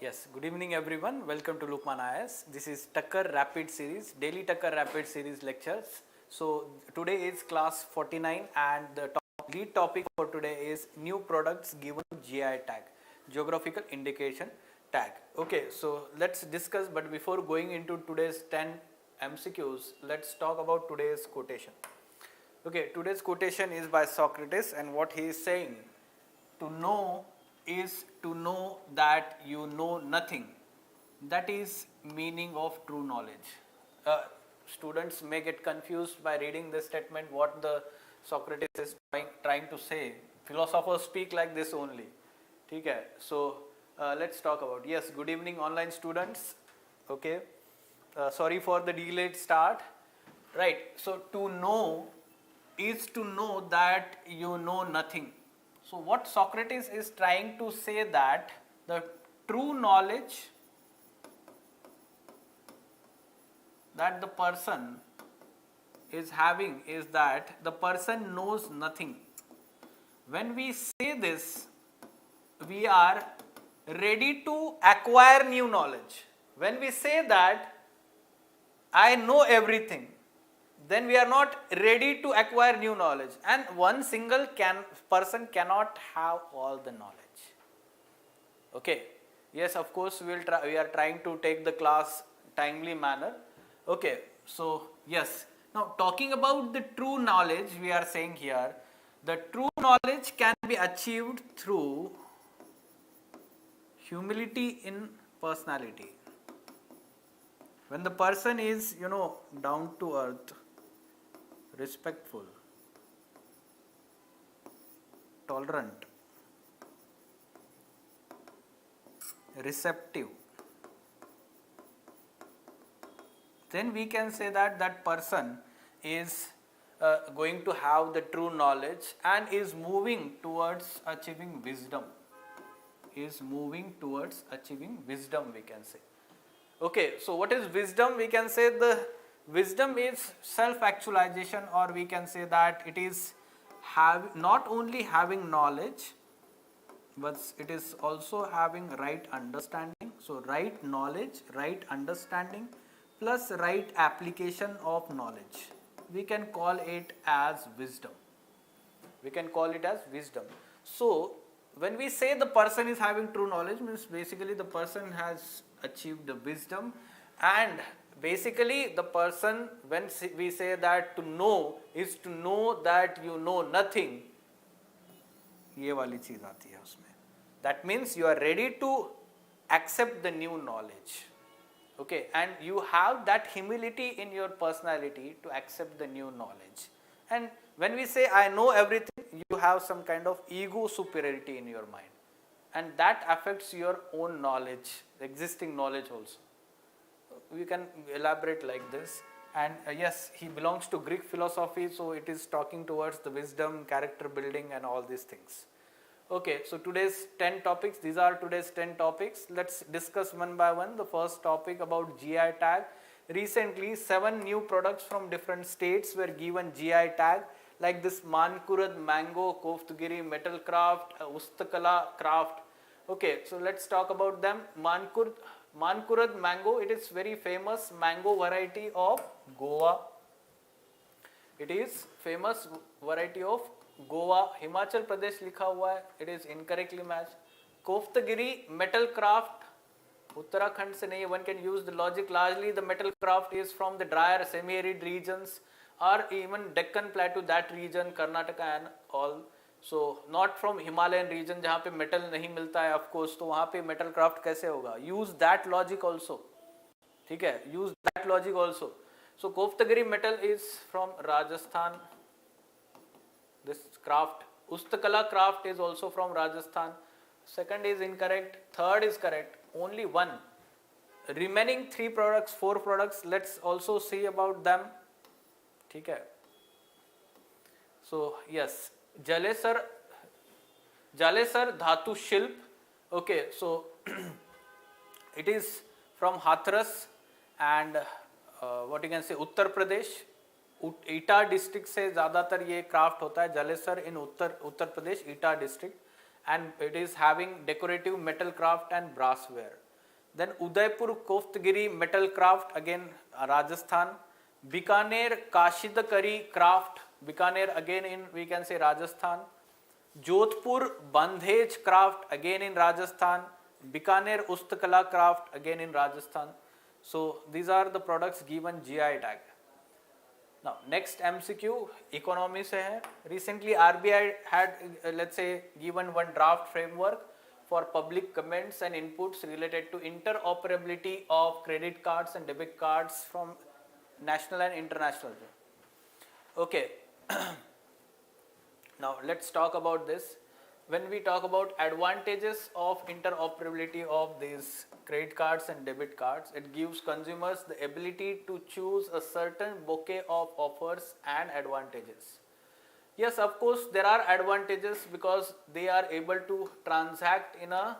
Yes, good evening everyone. Welcome to Lukmaan IAS. This is Takkar Rapid Series, daily Takkar Rapid Series lectures. So today is class 49 and the lead topic for today is new products given GI tag, geographical indication tag. Okay, so let's discuss, but before going into today's 10 MCQs, let's talk about today's quotation. Okay, today's quotation is by Socrates, and what he is saying, to know is to know that you know nothing. That is meaning of true knowledge. Students may get confused by reading this statement what the Socrates is trying to say. Philosophers speak like this only. Okay, so let's talk about. Yes, good evening online students. Okay, sorry for the delayed start. Right, so to know is to know that you know nothing. So what Socrates is trying to say, that the true knowledge that the person is having is that the person knows nothing. When we say this, we are ready to acquire new knowledge. When we say that I know everything, then we are not ready to acquire new knowledge, and one single person cannot have all the knowledge. Okay, yes, of course we are trying to take the class timely manner. Okay, so yes, now talking about the true knowledge, we are saying here the true knowledge can be achieved through humility in personality. When the person is, down to earth, respectful, tolerant, receptive, then we can say that that person is going to have the true knowledge and is moving towards achieving wisdom. Is moving towards achieving wisdom, we can say. Okay, so what is wisdom? We can say the wisdom is self-actualization, or we can say that it is not only having knowledge, but it is also having right understanding. So right knowledge, right understanding, plus right application of knowledge. We can call it as wisdom. We can call it as wisdom. So when we say the person is having true knowledge, means basically the person has achieved the wisdom, and basically the person, when we say that to know is to know that you know nothing, ये वाली चीज आती है उसमें. That means you are ready to accept the new knowledge. Okay, and you have that humility in your personality to accept the new knowledge. And when we say I know everything, you have some kind of ego superiority in your mind, and that affects your own knowledge, existing knowledge also. We can elaborate like this. And yes, he belongs to Greek philosophy, so it is talking towards the wisdom, character building and all these things. Okay, so today's 10 topics, these are today's 10 topics. Let's discuss one by one. The first topic about GI tag. Recently, 7 new products from different states were given GI tag, like this Mankurad mango, Koftgiri metal craft, Ustakala craft. Okay, so let's talk about them. Mankurad mango, it is very famous mango variety of Goa. It is famous variety of Goa. Himachal Pradesh likha hua hai, it is incorrectly matched. Koftgiri metal craft, Uttarakhand se nahi. One can use the logic. Largely the metal craft is from the drier semi-arid regions, or even Deccan Plateau, that region, Karnataka and all. So not from Himalayan region जहाँ पे metal नहीं मिलता है, of course, तो वहाँ पे metal craft कैसे होगा? Use that logic also. ठीक है? Use that logic also. So Koftgiri metal is from Rajasthan. This craft. Ustakala craft is also from Rajasthan. Second is incorrect. Third is correct. Only one. Remaining 3 products, 4 products, let's also see about them. ठीक है? So yes, Jalesar Dhatu Shilp. Okay, so it is from Hathras and what you can say Uttar Pradesh. Eta district से ज़्यादातर ये craft होता है. जलेसर इन उत्तर प्रदेश, ईटा district, and it is having decorative metal craft and brassware. Then Udaipur Koftgiri Metal Craft, again Rajasthan. Bikaner Kashidakari Craft, Bikaner again in, we can say, Rajasthan. Jodhpur Bandhej Craft, again in Rajasthan. Bikaner Ustakala Craft, again in Rajasthan. So these are the products given GI tag. Now next MCQ economy se hai. Recently RBI had let's say given one draft framework for public comments and inputs related to interoperability of credit cards and debit cards from national and international. Okay. Now let's talk about this. When we talk about advantages of interoperability of these credit cards and debit cards, it gives consumers the ability to choose a certain bouquet of offers and advantages. Yes, of course, there are advantages because they are able to transact in a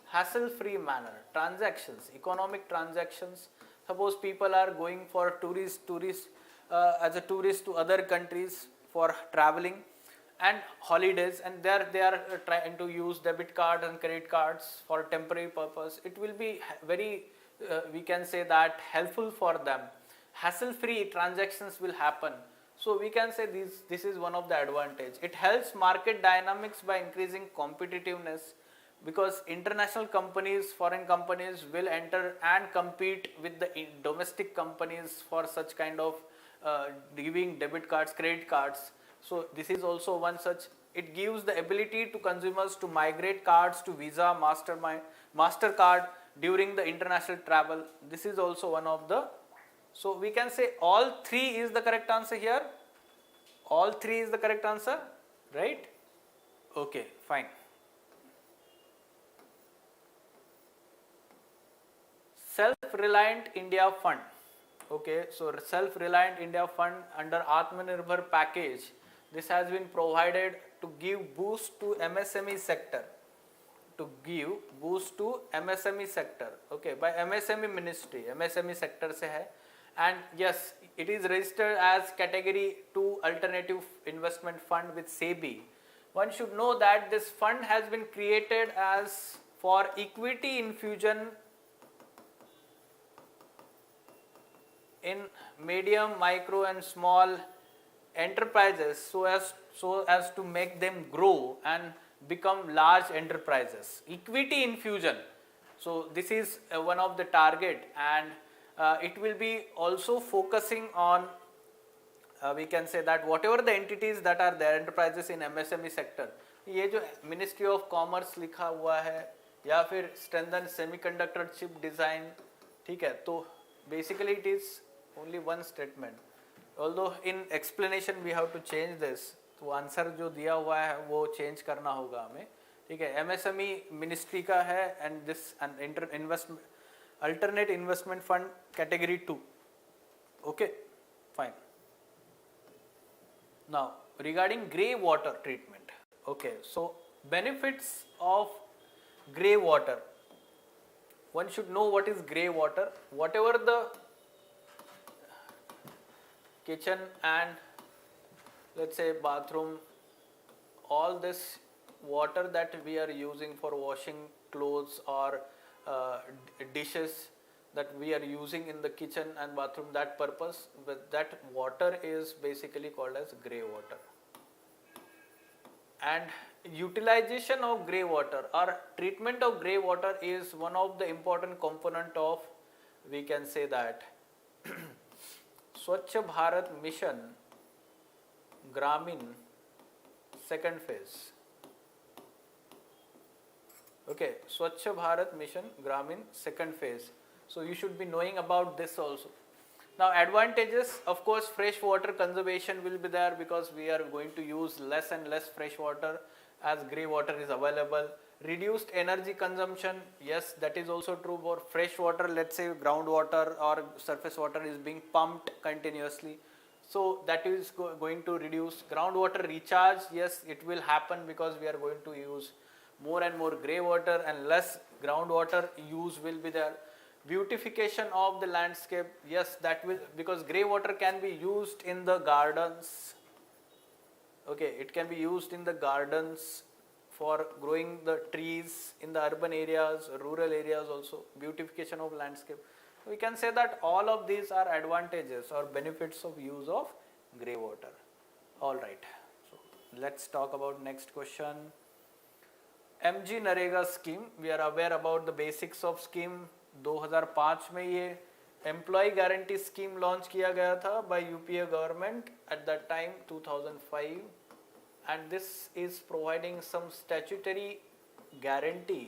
hassle-free manner. Transactions, economic transactions. Suppose people are going for as a tourist to other countries for traveling and holidays, and there they are trying to use debit card and credit cards for temporary purpose. It will be very, we can say that, helpful for them. Hassle-free transactions will happen. So we can say this is one of the advantage. It helps market dynamics by increasing competitiveness, because international companies, foreign companies will enter and compete with the domestic companies for such kind of giving debit cards, credit cards. So this is also one such. It gives the ability to consumers to migrate cards to Visa, MasterCard during the international travel. This is also one of the. So we can say all three is the correct answer here. All three is the correct answer, right? Okay, fine. Self-Reliant India Fund. Okay, so Self-Reliant India Fund under Atmanirbhar package. This has been provided to give boost to MSME sector. To give boost to MSME sector. Okay, by MSME Ministry. MSME sector se hai. And yes, it is registered as category 2 alternative investment fund with SEBI. One should know that this fund has been created as for equity infusion in medium, micro and small enterprises so as to make them grow and become large enterprises. Equity infusion. So this is one of the target, and it will be also focusing on we can say that whatever the entities that are there, enterprises in MSME sector, ये जो Ministry of Commerce लिखा हुआ है या फिर strengthen semiconductor chip design, ठीक है, तो basically it is only one statement. Although in explanation we have to change this, तो आंसर जो दिया हुआ है वो चेंज करना होगा हमें, ठीक है. MSME मिनिस्ट्री का है and this investment alternate investment fund category 2. Okay fine. Now regarding grey water treatment. Okay, so benefits of grey water. One should know what is grey water. Whatever the kitchen and let's say bathroom, all this water that we are using for washing clothes or dishes that we are using in the kitchen and bathroom, that purpose, but that water is basically called as grey water. And utilization of grey water or treatment of grey water is one of the important component of, we can say that, Swachh Bharat Mission Gramin second phase. Okay, Swachh Bharat Mission Gramin second phase. So you should be knowing about this also. Now advantages, of course, fresh water conservation will be there because we are going to use less and less fresh water as grey water is available. Reduced energy consumption, yes, that is also true for fresh water. Let's say groundwater or surface water is being pumped continuously, so that is going to reduce. Groundwater recharge, yes, it will happen because we are going to use more and more grey water and less groundwater use will be there. Beautification of the landscape, yes, that will, because grey water can be used in the gardens. Okay, it can be used in the gardens for growing the trees in the urban areas, rural areas also, beautification of landscape. We can say that all of these are advantages or benefits of use of grey water. Alright, so let's talk about next question. MG NREGA scheme, we are aware about the basics of scheme. 2005 में ये employ guarantee scheme launch किया गया था by UPA government at that time 2005, and this is providing some statutory guarantee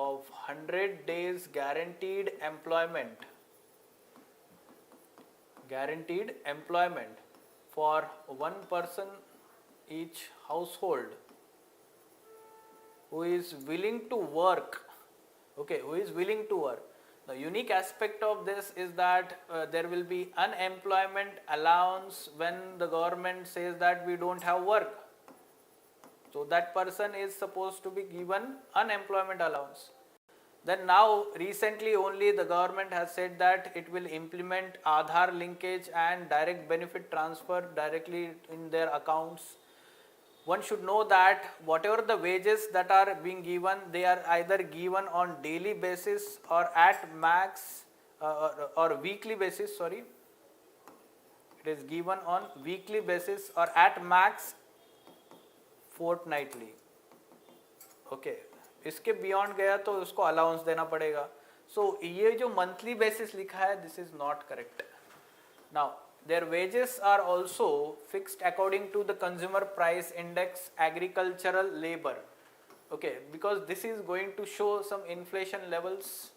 of 100 days guaranteed employment for one person each household who is willing to work. Okay, who is willing to work. The unique aspect of this is that there will be unemployment allowance when the government says that we don't have work. So that person is supposed to be given unemployment allowance. Then now recently only the government has said that it will implement Aadhaar linkage and direct benefit transfer directly in their accounts. One should know that whatever the wages that are being given, they are either given on daily basis or at max or weekly basis, sorry. It is given on weekly basis or at max fortnightly. Okay, इसके beyond गया तो उसको allowance देना पड़ेगा. So ये जो monthly basis लिखा है, this is not correct. Now their wages are also fixed according to the consumer price index agricultural labor. Okay, because this is going to show some inflation levels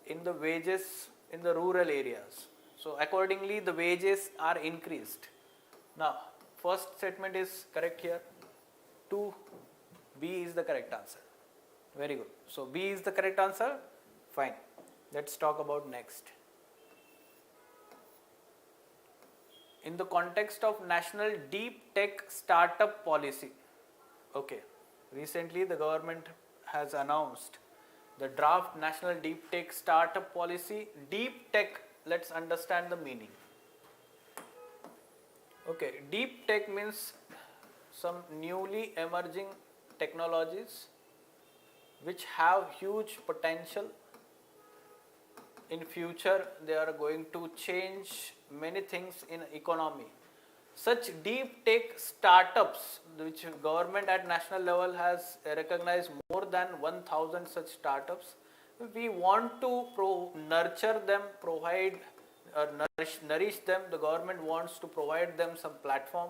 in the wages in the rural areas. So accordingly the wages are increased. Now first statement is correct here. 2B is the correct answer. Very good. So B is the correct answer. Fine. Let's talk about next. In the context of National Deep Tech Startup Policy. Okay. Recently the government has announced the draft National Deep Tech Startup Policy. Deep Tech, let's understand the meaning. Okay. Deep Tech means some newly emerging technologies which have huge potential. In future they are going to change many things in economy. Such deep tech startups, which government at national level has recognized more than 1000 such startups, we want to nurture them, provide nourish them. The government wants to provide them some platform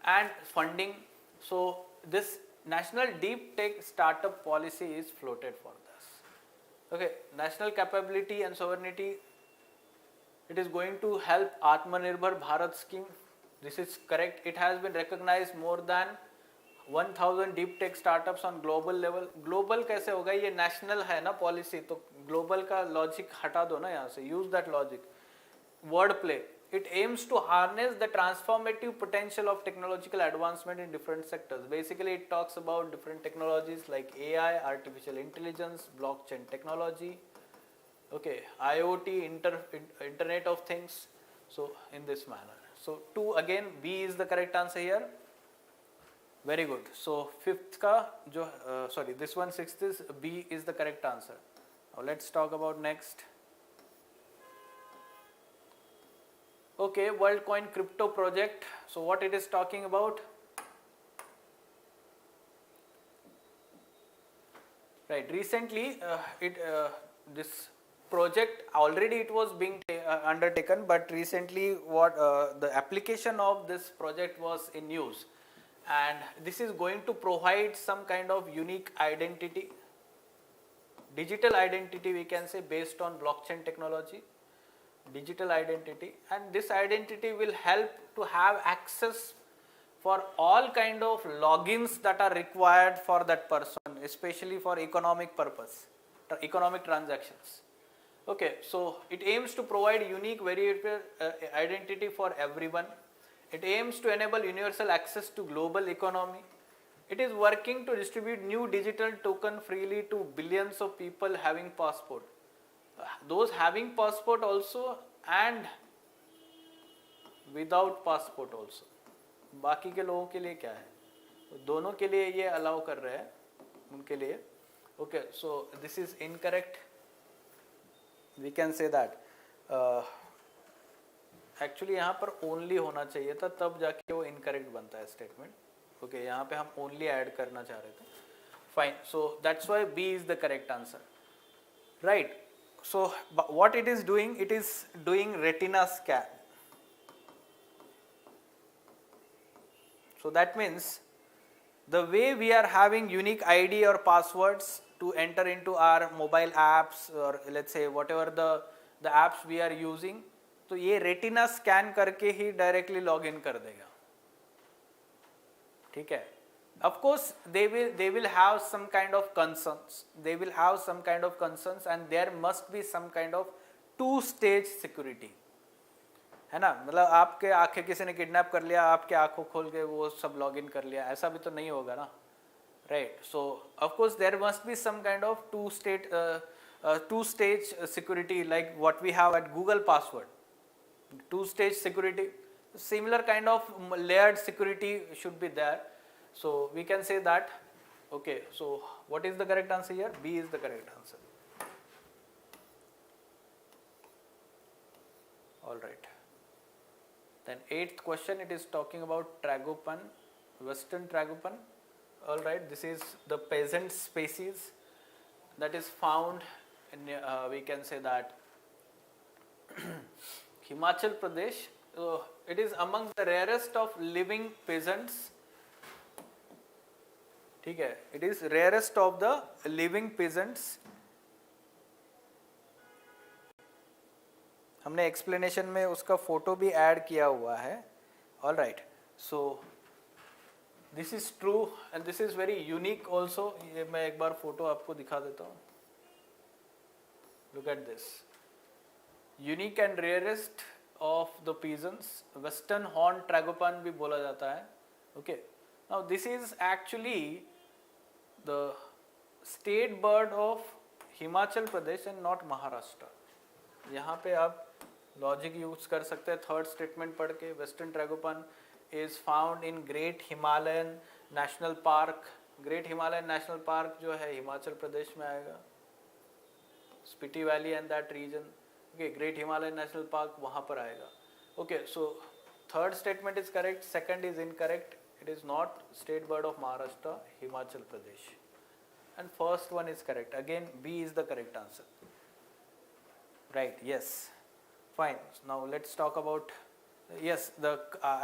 and funding. So this National Deep Tech Startup Policy is floated for this. Okay, national capability and sovereignty. It is going to help Atmanirbhar Bharat scheme. This is correct. It has been recognized more than 1000 deep tech startups on global level. Global कैसे होगा? ये national है ना policy, तो global का logic हटा दो ना यहाँ से. Use that logic. Wordplay. It aims to harness the transformative potential of technological advancement in different sectors. Basically, it talks about different technologies like AI, artificial intelligence, blockchain technology, okay, IoT, Internet of Things. So, in this manner. So, 2 again, B is the correct answer here. Very good. So, fifth ka, this one, sixth is B is the correct answer. Now, let's talk about next. Okay, WorldCoin crypto project. So what it is talking about? Right. Recently, this project already it was being undertaken, but recently the application of this project was in news, and this is going to provide some kind of unique identity, digital identity we can say, based on blockchain technology. Digital identity, and this identity will help to have access for all kind of logins that are required for that person, especially for economic purpose, economic transactions. Okay, so it aims to provide unique variable identity for everyone. It aims to enable universal access to global economy. It is working to distribute new digital token freely to billions of people having passport. Those having passport also and without passport also. बाकी के लोगों के लिए क्या है? तो दोनों के लिए ये अलाउ कर रहे हैं उनके लिए. Okay, so this is incorrect. We can say that actually यहाँ पर ओनली होना चाहिए था, तब जाके वो इनकरेक्ट बनता है स्टेटमेंट. ओके, यहाँ पे हम ओनली ऐड करना चाह रहे थे. Fine, so that's why B is the correct answer. Right, so what it is doing, it is doing retina scan. So that means the way we are having unique ID or passwords to enter into our mobile apps, or let's say whatever the apps we are using, तो ये retina scan करके ही directly log in कर देगा. ठीक है. Of course they will have some kind of concerns. They will have some kind of concerns and there must be some kind of two-stage security. है ना. मतलब आपके आंखें किसी ने किडनैप कर लिया, आपके आंखों खोल के वो सब लॉग इन कर लिया, ऐसा भी तो नहीं होगा ना. Right, so of course there must be some kind of two stage security like what we have at Google password. Two stage security, similar kind of layered security should be there. So we can say that. Okay, so what is the correct answer here? B is the correct answer. All right. Then 8th question, it is talking about tragopan, western tragopan. All right, this is the peasant species that is found in we can say that Himachal Pradesh. It is among the rarest of living peasants. ठीक है, it is rarest of the living peasants. हमने explanation में उसका photo भी add किया हुआ है. All right, so this is true and this is very unique also. ये मैं एक बार फोटो आपको दिखा देता हूँ. Look at this. Unique and rarest of the pigeons, western horn tragopan भी बोला जाता है. Okay, now this is actually the state bird of Himachal Pradesh and not Maharashtra. यहाँ पे आप लॉजिक यूज कर सकते हैं थर्ड स्टेटमेंट पढ़ के. Western tragopan is found in great Himalayan national park. Great Himalayan national park जो है हिमाचल प्रदेश में आएगा, Spiti valley and that region. Okay, great Himalayan national park वहाँ पर आएगा. Okay, so third statement is correct, second is incorrect. It is not state bird of Maharashtra, Himachal Pradesh. And first one is correct. Again B is the correct answer. Right, yes, fine. Now let's talk about, yes, the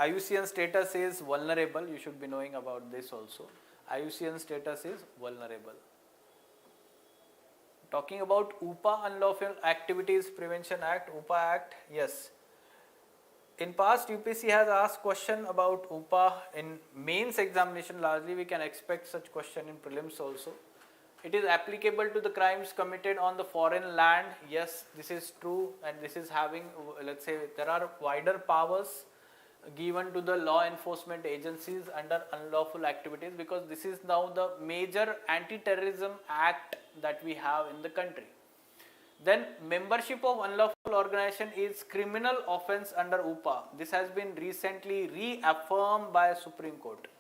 IUCN status is vulnerable. You should be knowing about this also. IUCN status is vulnerable. Talking about UPA, Unlawful Activities Prevention Act, UPA Act, yes. In past, UPSC has asked question about UPA in mains examination. Largely, we can expect such question in prelims also. It is applicable to the crimes committed on the foreign land. Yes, this is true, and this is having, let's say, there are wider powers given to the law enforcement agencies under unlawful activities, because this is now the major anti-terrorism act that we have in the country. Then membership of unlawful organization is criminal offence under UPA. This has been recently reaffirmed by Supreme Court.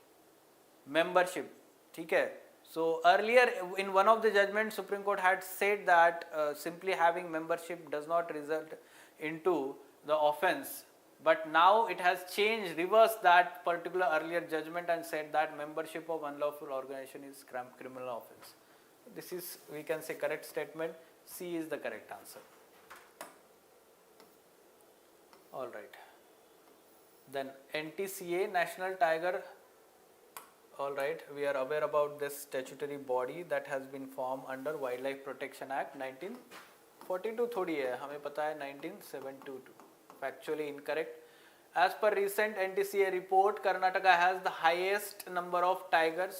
Membership, ठीक है. So earlier in one of the judgments, Supreme Court had said that simply having membership does not result into the offence, but now it has changed, reversed that particular earlier judgment and said that membership of unlawful organization is criminal offence. This is, we can say, correct statement. C is the correct answer. All right. Then NTCA, National Tiger. All right, we are aware about this statutory body that has been formed under Wildlife Protection Act 1942. थोड़ी है, हमें पता है 1972. Factually incorrect. As per recent NTCA report, Karnataka has the highest number of tigers.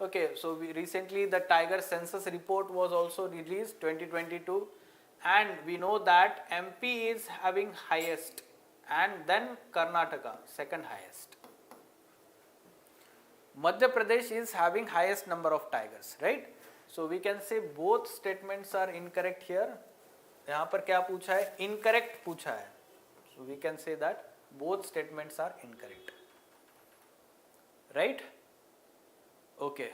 Okay, so recently the tiger census report was also released 2022, and we know that MP is having highest, and then Karnataka second highest. Madhya Pradesh is having highest number of tigers, right? So we can say both statements are incorrect here. यहाँ पर क्या पूछा है? Incorrect पूछा है. So we can say that both statements are incorrect, right? Okay.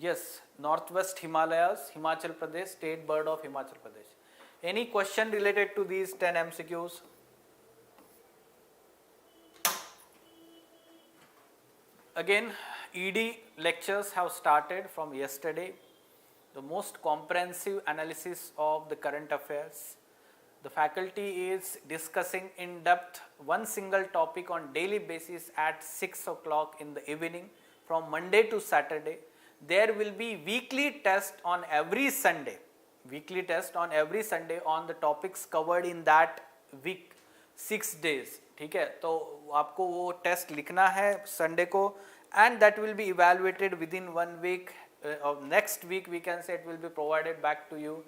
Yes, Northwest Himalayas, Himachal Pradesh, State Bird of Himachal Pradesh. Any question related to these 10 MCQs? Again, ED lectures have started from yesterday. The most comprehensive analysis of the current affairs. The faculty is discussing in depth one single topic on daily basis at 6 o'clock in the evening from Monday to Saturday. There will be weekly test on every Sunday. Weekly test on every Sunday on the topics covered in that week, 6 days. ठीक है, तो आपको वो test लिखना है Sunday को, and that will be evaluated within 1 week. Next week we can say it will be provided back to you,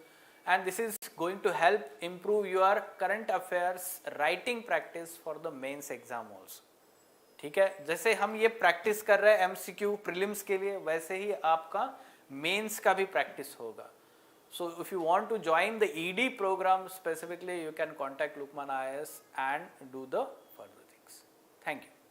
and this is going to help improve your current affairs writing practice for the mains exam also. ठीक है, जैसे हम ये practice कर रहे हैं MCQ prelims के लिए, वैसे ही आपका मेंस का भी प्रैक्टिस होगा. So if you want to join the ED program specifically, you can contact Lukmaan IAS and do the further things. Thank you.